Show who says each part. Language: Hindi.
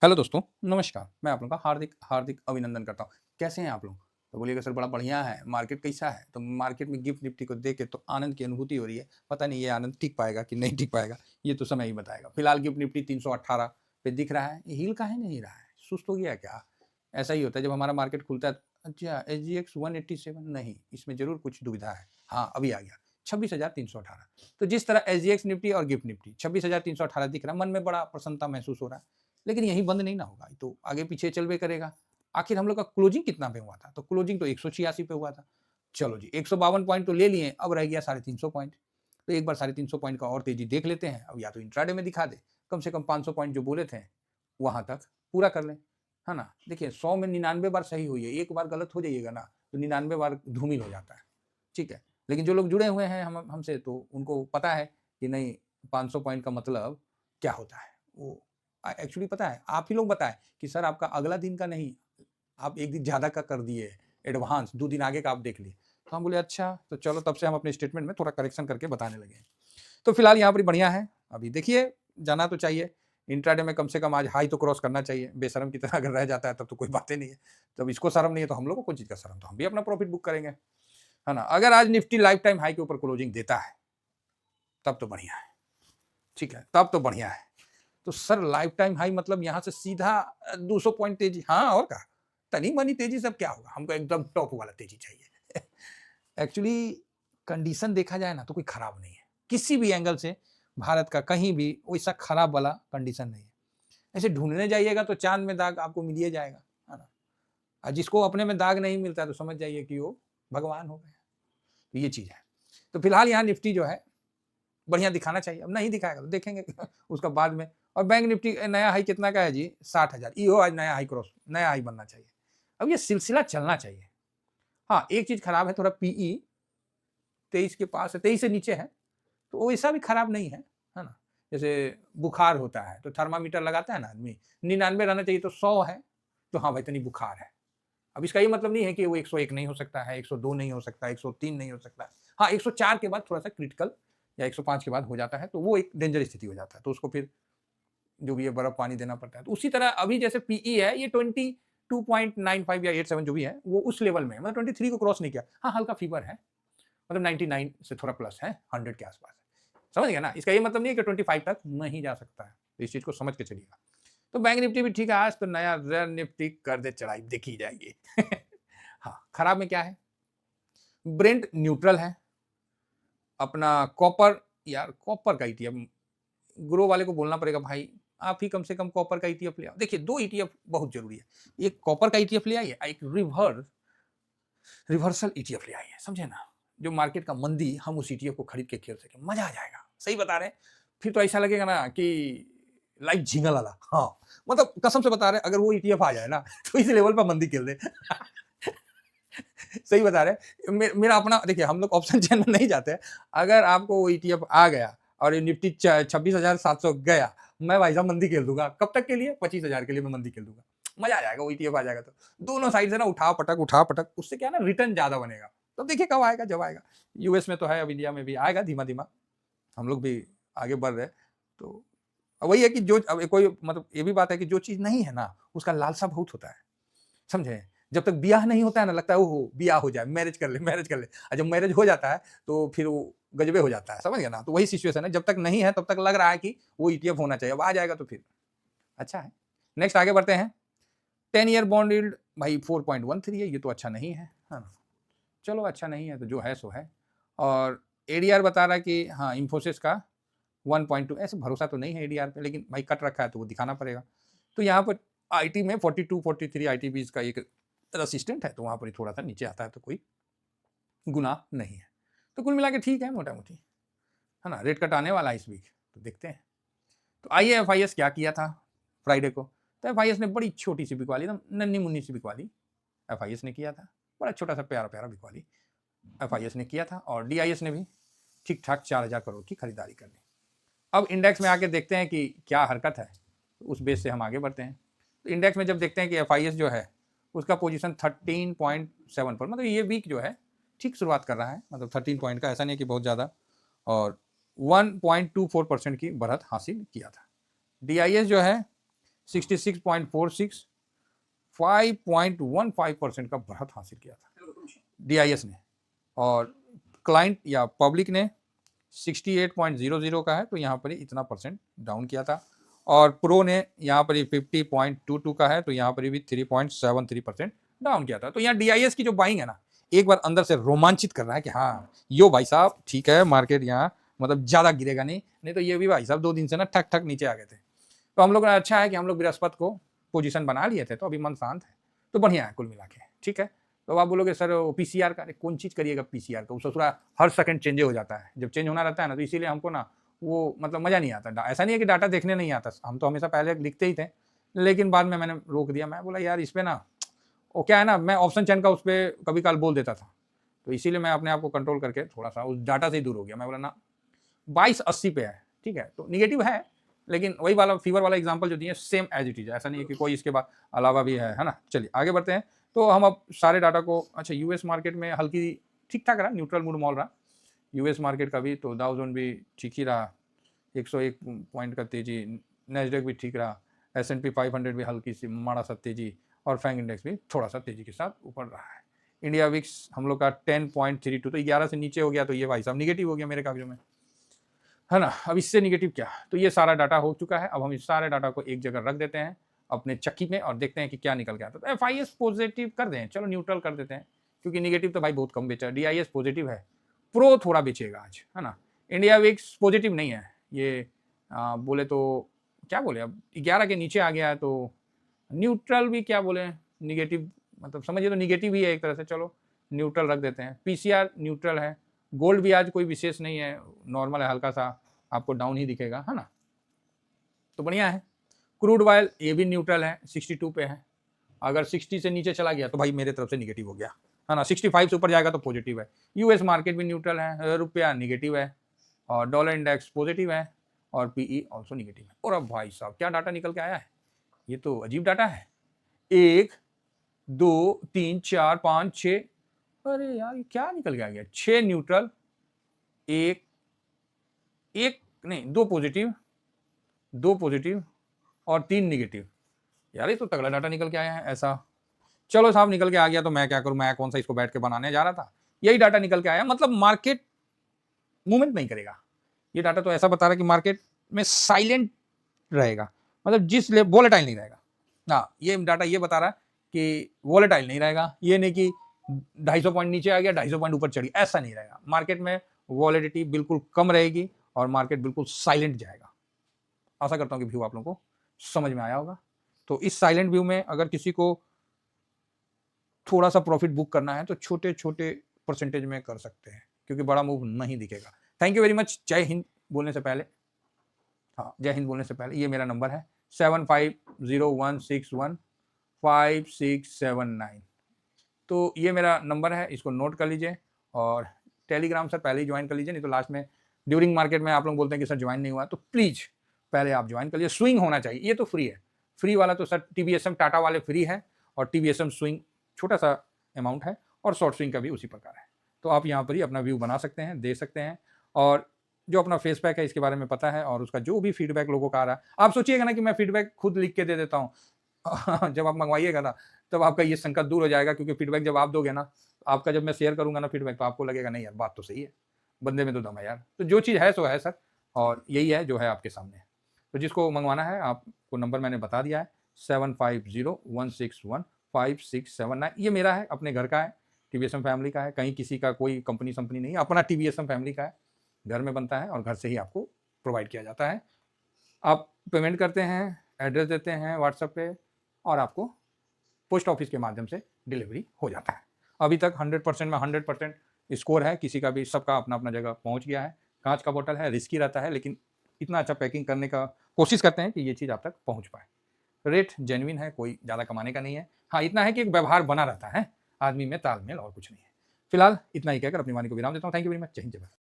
Speaker 1: हेलो दोस्तों, नमस्कार। मैं आप लोगों का हार्दिक हार्दिक अभिनंदन करता हूँ। कैसे हैं आप लोग? तो बोलिएगा सर बड़ा बढ़िया है, मार्केट कैसा है? तो मार्केट में गिफ्ट निफ्टी को देख के तो आनंद की अनुभूति हो रही है। पता नहीं ये आनंद टिक पाएगा कि नहीं टिक पाएगा, ये तो समय ही बताएगा। फिलहाल गिफ्ट निफ्टी 318 पे दिख रहा है, ये हिल काहे नहीं रहा है? सुस्त हो गया क्या? ऐसा ही होता है जब हमारा मार्केट खुलता है, अच्छा एसजीएक्स 187 नहीं, इसमें ज़रूर कुछ दुविधा है। हाँ, अभी आ गया 26,318। तो जिस तरह एसजीएक्स निफ्टी और गिफ्ट निफ्टी 26,318 दिख रहा है, मन में बड़ा प्रसन्नता महसूस हो रहा है। लेकिन यहीं बंद नहीं ना होगा, तो आगे पीछे चलबे करेगा। आखिर हम लोग का क्लोजिंग कितना पे हुआ था? तो क्लोजिंग तो 186 पे हुआ था। चलो जी, 152 पॉइंट तो ले लिए, अब रह गया 350 पॉइंट। तो एक बार 350 पॉइंट का और तेजी देख लेते हैं। अब या तो इंट्राडे में दिखा दे, कम से कम 500 पॉइंट जो बोले थे, वहां तक पूरा कर लें, है ना? देखिए 100 में 99 बार सही हुई है, एक बार गलत हो जाइएगा ना, तो 99 बार धूमिल हो जाता है। ठीक है, लेकिन जो लोग जुड़े हुए हैं हमसे, तो उनको पता है कि नहीं 500 पॉइंट का मतलब क्या होता है। वो एक्चुअली पता है, आप ही लोग बताएं कि सर आपका अगला दिन का नहीं, आप एक दिन ज़्यादा का कर दिए, एडवांस 2 दिन आगे का आप देख लिए। तो हम बोले अच्छा, तो चलो तब से हम अपने स्टेटमेंट में थोड़ा करेक्शन करके बताने लगे। तो फिलहाल यहाँ पर बढ़िया है। अभी देखिए, जाना तो चाहिए इंट्राडे में, कम से कम आज हाई तो क्रॉस करना चाहिए। बेशर्म की तरह अगर रह जाता है तब तो कोई बातें नहीं है। जब इसको शर्म नहीं है तो हम लोग को कौन चीज़ का शर्म? तो हम भी अपना प्रॉफिट बुक करेंगे, है ना? अगर आज निफ्टी लाइफ टाइम हाई के ऊपर क्लोजिंग देता है, तब तो बढ़िया है। ठीक है, तब तो बढ़िया है। तो सर लाइफ टाइम हाई मतलब यहाँ से सीधा 200 पॉइंट तेजी? हाँ, और क्या, तनी मनी तेजी सब क्या होगा, हमको एकदम टॉप वाला तेजी चाहिए। एक्चुअली कंडीशन देखा जाए ना तो कोई खराब नहीं है, किसी भी एंगल से भारत का कहीं भी वैसा खराब वाला कंडीशन नहीं है। ऐसे ढूंढने जाइएगा तो चांद में दाग आपको मिल जाएगा, है ना? और जिसको अपने में दाग नहीं मिलता तो समझ जाइए कि वो भगवान हो गए। तो ये चीज है। तो फिलहाल यहाँ निफ्टी जो है बढ़िया दिखाना चाहिए, अब नहीं दिखाएगा तो देखेंगे उसका बाद में। और बैंक निफ्टी नया हाई कितना का है जी? 60,000। ईहो आज नया हाई क्रॉस, नया हाई बनना चाहिए। अब ये सिलसिला चलना चाहिए। हाँ, एक चीज खराब है, थोड़ा पीई 23 के पास है, 23 से नीचे है, तो वैसा भी खराब नहीं है ना? जैसे बुखार होता है तो थर्मामीटर लगाता है ना आदमी, 99 रहना चाहिए, तो 100 है, तो हाँ भाई तनी बुखार है। अब इसका ये मतलब नहीं है कि वो 101 नहीं हो सकता है, 102 नहीं हो सकता, 103 नहीं हो सकता। हाँ, 104 के बाद थोड़ा सा क्रिटिकल, या 105 के बाद हो जाता है, तो वो एक डेंजर स्थिति हो जाता है, तो उसको फिर जो भी है बर्फ पानी देना पड़ता है। तो उसी तरह अभी जैसे पीई है, ये 22.95 या 87 जो भी है, वो उस लेवल में, मतलब 23 को क्रॉस नहीं किया। हाँ, हल्का फीवर है, मतलब 99 से थोड़ा प्लस है, 100 के आसपास है। समझ गया ना? इसका ये मतलब नहीं है कि 25 तक नहीं जा सकता है, तो इस चीज को समझ के चलिएगा। तो बैंक निफ्टी भी ठीक है, आज तो नया रेयर निफ्टी कर दे चढ़ाई, देखी जाएगी। हाँ, खराब में क्या है? ब्रेंट न्यूट्रल है। अपना कॉपर, यार कॉपर का ईटीएफ ग्रो वाले को बोलना पड़ेगा, भाई आप ही कम से कम कॉपर का ईटीएफ ले आओ। देखिए 2 ईटीएफ बहुत जरूरी है, एक कॉपर का ईटीएफ ले आइए, एक रिवर्सल ईटीएफ ले आइए, समझे ना? जो मार्केट का मंदी, हम उस ईटीएफ को खरीद के खेल सके, मजा आ जाएगा। सही बता रहे हैं। फिर तो ऐसा लगेगा ना कि लाइफ झिंगल वाला। हाँ, मतलब कसम से बता रहे हैं, अगर वो ईटीएफ आ जाए ना तो इस लेवल पर मंदी खेल दे। सही बता रहे हैं। मेरा अपना देखिए, हम लोग ऑप्शन चेन में नहीं जाते हैं। अगर आपको वो ईटीएफ आ गया और ये निफ्टी 26,700 गया, मैं भाई साहब मंदी खेल दूंगा। कब तक के लिए? 25,000 के लिए मैं मंदी खेल दूंगा। मजा आ जाएगा, वो ईटीएफ आ जाएगा तो दोनों साइड से ना उठा पटक, उससे क्या ना रिटर्न ज्यादा बनेगा। तो देखिए कब आएगा, जब आएगा। यूएस में तो है, अब इंडिया में भी आएगा धीमा धीमा, हम लोग भी आगे बढ़ रहे। तो वही है कि जो अब कोई मतलब ये भी बात है कि जो चीज नहीं है ना, उसका लालसा बहुत होता है, समझे? जब तक ब्याह नहीं होता है ना, लगता है ओहो ब्याह हो जाए, मैरिज कर ले, मैरिज कर ले। और जब मैरिज हो जाता है तो फिर वो गजबे हो जाता है, समझ गया ना? तो वही सिचुएशन है, जब तक नहीं है तब तक लग रहा है कि वो ईटीएफ होना चाहिए, अब आ जाएगा तो फिर अच्छा है। नेक्स्ट आगे बढ़ते हैं। 10 ईयर बॉन्ड यील्ड भाई 4.13 है, ये तो अच्छा नहीं है, हाँ। चलो अच्छा नहीं है तो जो है सो है। और एडीआर बता रहा है कि हाँ इंफोसिस का 1.2, ऐसे भरोसा तो नहीं है एडीआर पे, लेकिन भाई कट रखा है तो वो दिखाना पड़ेगा। तो यहाँ पर आईटी में 42 43 आईटीबीज का एक रसिस्टेंट है, तो वहाँ पर ही थोड़ा सा नीचे आता है तो कोई गुनाह नहीं है। तो कुल मिला के ठीक है मोटा मोटी, है ना? रेट कट आने वाला है इस वीक, तो देखते हैं। तो आइए एफआईएस क्या किया था फ्राइडे को। तो एफआईएस ने बड़ी छोटी सी बिकवाली, एकदम नन्नी मुन्नी सी बिकवाली एफआईएस ने किया था। बड़ा छोटा सा प्यारा प्यारा बिकवाली एफआईएस ने किया था। और डीआईएस ने भी ठीक ठाक 4,000 करोड़ की खरीदारी कर ली। अब इंडेक्स में आके देखते हैं कि क्या हरकत है, तो उस बेस से हम आगे बढ़ते हैं। तो इंडेक्स में जब देखते हैं कि एफआईएस जो है उसका पोजीशन 13.7 पर, मतलब ये वीक जो है ठीक शुरुआत कर रहा है, मतलब 13 पॉइंट का, ऐसा नहीं कि बहुत ज़्यादा। और 1.24% की बढ़त हासिल किया था। डीआईएस जो है 66.46, 5.15% का बढ़त हासिल किया था DIS ने, और क्लाइंट या पब्लिक ने 68.00 का है, तो यहाँ पर ही इतना परसेंट डाउन किया था, और प्रो ने यहाँ पर ही 50.22 का है, तो यहाँ पर भी 3.73% डाउन किया था। तो यहाँ DIS की जो बाइंग है ना, एक बार अंदर से रोमांचित कर रहा है कि हाँ यो भाई साहब ठीक है, मार्केट यहाँ मतलब ज़्यादा गिरेगा नहीं तो ये भी भाई साहब 2 दिन से ना ठक ठक नीचे आ गए थे। तो हम लोग ने अच्छा है कि हम लोग बृहस्पति को पोजीशन बना लिए थे, तो अभी मन शांत है, तो बढ़िया है कुल मिला के, ठीक है। तो आप बोलोगे सर PCR का, कौन चीज़ करिएगा PCR का, उसका थोड़ा हर सेकंड चेंज हो जाता है, जब चेंज होना रहता है ना, तो इसीलिए हमको ना वो मतलब मज़ा नहीं आता। ऐसा नहीं है कि डाटा देखने नहीं आता, हम तो हमेशा पहले लिखते ही थे, लेकिन बाद में मैंने रोक दिया। मैं बोला यार इस पर ना वो क्या है ना, मैं ऑप्शन चैन का उस पर कभी काल बोल देता था, तो इसीलिए मैं अपने आप को कंट्रोल करके थोड़ा सा उस डाटा से ही दूर हो गया। मैं बोला ना 2280 पे है, ठीक है, तो निगेटिव है, लेकिन वही वाला फीवर वाला एग्जांपल जो दिए सेम एज इट इज, ऐसा नहीं है कि कोई इसके बाद अलावा भी है ना। चलिए आगे बढ़ते हैं। तो हम अब सारे डाटा को, अच्छा यूएस मार्केट में हल्की ठीक ठाक रहा, न्यूट्रल मूड मॉल रहा यूएस मार्केट का भी, तो डाउ जोन भी ठीक ही रहा, 101 पॉइंट का तेजी, नैस्डैक भी ठीक रहा, S&P 500 भी हल्की सी माड़ा सा तेजी, और फैंग इंडेक्स भी थोड़ा सा तेजी के साथ ऊपर रहा है। इंडिया विक्स हम लोग का 10.32, तो 11 से नीचे हो गया, तो ये भाई साहब निगेटिव हो गया मेरे कागजों में, है ना। अब इससे निगेटिव क्या, तो ये सारा डाटा हो चुका है। अब हम इस सारे डाटा को एक जगह रख देते हैं अपने चक्की में और देखते हैं कि क्या निकल के आता है। तो FIS पॉजिटिव कर दें, चलो न्यूट्रल कर देते हैं, क्योंकि निगेटिव तो भाई बहुत कम बेचा। DIS पॉजिटिव है, प्रो थोड़ा बेचेगा आज, है ना। इंडिया विक्स पॉजिटिव नहीं है, ये बोले तो क्या बोले, अब 11 के नीचे आ गया है, तो न्यूट्रल भी क्या बोले, निगेटिव मतलब समझिए तो निगेटिव ही है एक तरह से, चलो न्यूट्रल रख देते हैं। PCR न्यूट्रल है, गोल्ड भी आज कोई विशेष नहीं है, नॉर्मल है, हल्का सा आपको डाउन ही दिखेगा, है ना, तो बढ़िया है। क्रूड ऑयल ये भी न्यूट्रल है, 62 पे है, अगर 60 से नीचे चला गया तो भाई मेरे तरफ से निगेटिव हो गया, है ना। 65 से ऊपर जाएगा तो पॉजिटिव है। यूएस मार्केट भी न्यूट्रल है, रुपया निगेटिव है, और डॉलर इंडेक्स पॉजिटिव है, और PE ऑल्सो निगेटिव है। और अब भाई साहब क्या डाटा निकल के आया है, ये तो अजीब डाटा है। 1 2 3 4 5 6, अरे यार ये क्या निकल के आ गया, 6 न्यूट्रल, एक नहीं 2 पॉजिटिव और 3 निगेटिव। यार ये तो तगड़ा डाटा निकल के आया है ऐसा। चलो साहब निकल के आ गया तो मैं क्या करूं, मैं कौन सा इसको बैठ के बनाने जा रहा था, यही डाटा निकल के आया। मतलब मार्केट मूवमेंट नहीं करेगा, ये डाटा तो ऐसा बता रहा है कि मार्केट में साइलेंट रहेगा, मतलब जिस वोलेटाइल नहीं रहेगा। हाँ ये डाटा ये बता रहा है कि वोलेटाइल नहीं रहेगा, ये नहीं कि 250 पॉइंट नीचे आ गया 250 पॉइंट ऊपर चढ़ी, ऐसा नहीं रहेगा। मार्केट में वॉलेटिलिटी बिल्कुल कम रहेगी और मार्केट बिल्कुल साइलेंट जाएगा। आशा करता हूँ कि व्यू आप लोगों को समझ में आया होगा। तो इस साइलेंट व्यू में अगर किसी को थोड़ा सा प्रॉफिट बुक करना है तो छोटे छोटे परसेंटेज में कर सकते हैं, क्योंकि बड़ा मूव नहीं दिखेगा। Thank you very much. जय हिंद बोलने से पहले, हाँ जय हिंद बोलने से पहले ये मेरा नंबर है 7501615679, तो ये मेरा नंबर है, इसको नोट कर लीजिए। और टेलीग्राम सर पहले ही ज्वाइन कर लीजिए, नहीं तो लास्ट में ड्यूरिंग मार्केट में आप लोग बोलते हैं कि सर ज्वाइन नहीं हुआ, तो प्लीज़ पहले आप ज्वाइन कर लीजिए। स्विंग होना चाहिए, ये तो फ्री है, फ्री वाला तो सर TBSM टाटा वाले फ्री है, और TBSM स्विंग छोटा सा अमाउंट है, और शॉर्ट स्विंग का भी उसी प्रकार है। तो आप यहाँ पर ही अपना व्यू बना सकते हैं, दे सकते हैं, और जो अपना फेसबैक है इसके बारे में पता है, और उसका जो भी फीडबैक लोगों का आ रहा है, आप सोचिएगा ना कि मैं फीडबैक खुद लिख के दे देता हूँ जब आप मंगवाइएगा ना तब आपका ये संकट दूर हो जाएगा, क्योंकि फीडबैक जब आप दोगे ना, आपका जब मैं शेयर करूंगा ना फीडबैक, तो आपको लगेगा नहीं यार बात तो सही है, बंदे में तो दम है यार। तो जो चीज़ है सो है सर, और यही है जो है आपके सामने। तो जिसको मंगवाना है आपको नंबर मैंने बता दिया है 7501615679, ये मेरा है, अपने घर का है, TBSM फैमिली का है, कहीं किसी का कोई कंपनी संपनी नहीं है, अपना TBSM फैमिली का है, घर में बनता है और घर से ही आपको प्रोवाइड किया जाता है। आप पेमेंट करते हैं, एड्रेस देते हैं व्हाट्सएप पे, और आपको पोस्ट ऑफिस के माध्यम से डिलीवरी हो जाता है। अभी तक 100% में 100% स्कोर है, किसी का भी, सबका अपना अपना जगह पहुंच गया है। कांच का बोतल है, रिस्की रहता है, लेकिन इतना अच्छा पैकिंग करने का कोशिश करते हैं कि ये चीज़ आप तक पहुंच पाए। रेट जेन्युइन है, कोई ज़्यादा कमाने का नहीं है। हाँ इतना है कि एक व्यवहार बना रहता है आदमी में, तालमेल, और कुछ नहीं है। फिलहाल इतना ही कहकर अपनी वाणी को विराम देता हूँ। Thank you very much. जय हिंद जय भारत।